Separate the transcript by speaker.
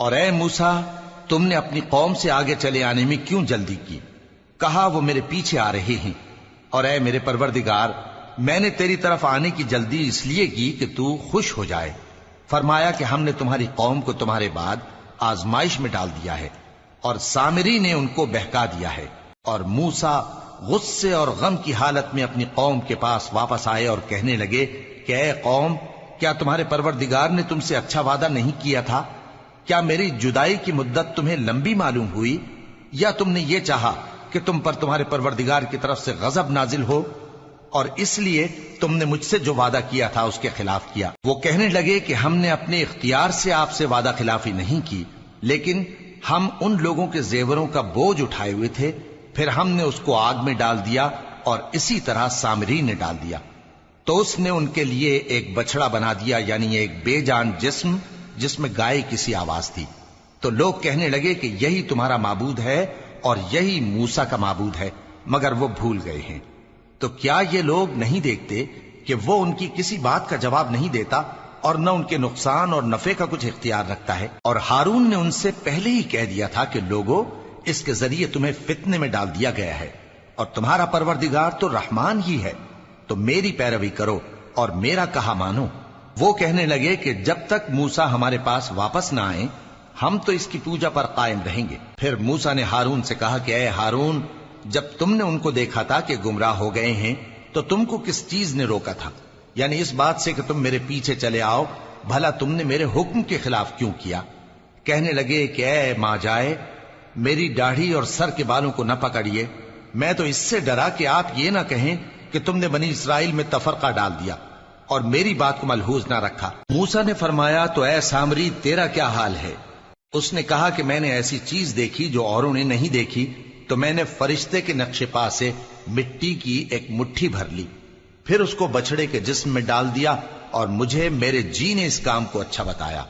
Speaker 1: اور اے موسیٰ، تم نے اپنی قوم سے آگے چلے آنے میں کیوں جلدی کی؟ کہا وہ میرے پیچھے آ رہے ہیں۔ اور اے میرے پروردگار، میں نے تیری طرف آنے کی جلدی اس لیے کی کہ تو خوش ہو جائے۔ فرمایا کہ ہم نے تمہاری قوم کو تمہارے بعد آزمائش میں ڈال دیا ہے، اور سامری نے ان کو بہکا دیا ہے۔ اور موسیٰ غصے اور غم کی حالت میں اپنی قوم کے پاس واپس آئے اور کہنے لگے کہ اے قوم، کیا تمہارے پروردگار نے تم سے اچھا وعدہ نہیں کیا تھا؟ کیا میری جدائی کی مدت تمہیں لمبی معلوم ہوئی، یا تم نے یہ چاہا کہ تم پر تمہارے پروردگار کی طرف سے غضب نازل ہو، اور اس لیے تم نے مجھ سے جو وعدہ کیا تھا اس کے خلاف کیا؟ وہ کہنے لگے کہ ہم نے اپنے اختیار سے آپ سے وعدہ خلافی نہیں کی، لیکن ہم ان لوگوں کے زیوروں کا بوجھ اٹھائے ہوئے تھے، پھر ہم نے اس کو آگ میں ڈال دیا، اور اسی طرح سامری نے ڈال دیا۔ تو اس نے ان کے لیے ایک بچڑا بنا دیا، یعنی ایک بے جان جسم جس میں گائے کسی آواز تھی۔ تو لوگ کہنے لگے کہ یہی تمہارا معبود ہے اور یہی موسیٰ کا معبود ہے، مگر وہ بھول گئے ہیں۔ تو کیا یہ لوگ نہیں دیکھتے کہ وہ ان کی کسی بات کا جواب نہیں دیتا، اور نہ ان کے نقصان اور نفع کا کچھ اختیار رکھتا ہے؟ اور ہارون نے ان سے پہلے ہی کہہ دیا تھا کہ لوگوں، اس کے ذریعے تمہیں فتنے میں ڈال دیا گیا ہے، اور تمہارا پروردگار تو رحمان ہی ہے، تو میری پیروی کرو اور میرا کہا مانو۔ وہ کہنے لگے کہ جب تک موسیٰ ہمارے پاس واپس نہ آئیں، ہم تو اس کی پوجا پر قائم رہیں گے۔ پھر موسیٰ نے ہارون سے کہا کہ اے ہارون، جب تم نے ان کو دیکھا تھا کہ گمراہ ہو گئے ہیں تو تم کو کس چیز نے روکا تھا؟ یعنی اس بات سے کہ تم میرے پیچھے چلے آؤ، بھلا تم نے میرے حکم کے خلاف کیوں کیا؟ کہنے لگے کہ اے ماں جائے، میری داڑھی اور سر کے بالوں کو نہ پکڑیے، میں تو اس سے ڈرا کہ آپ یہ نہ کہیں کہ تم نے بنی اسرائیل میں تفرقہ ڈال دیا اور میری بات کو ملحوظ نہ رکھا۔ موسیٰ نے فرمایا تو اے سامری، تیرا کیا حال ہے؟ اس نے کہا کہ میں نے ایسی چیز دیکھی جو اوروں نے نہیں دیکھی، تو میں نے فرشتے کے نقش پا سے مٹی کی ایک مٹھی بھر لی، پھر اس کو بچڑے کے جسم میں ڈال دیا، اور مجھے میرے جی نے اس کام کو اچھا بتایا۔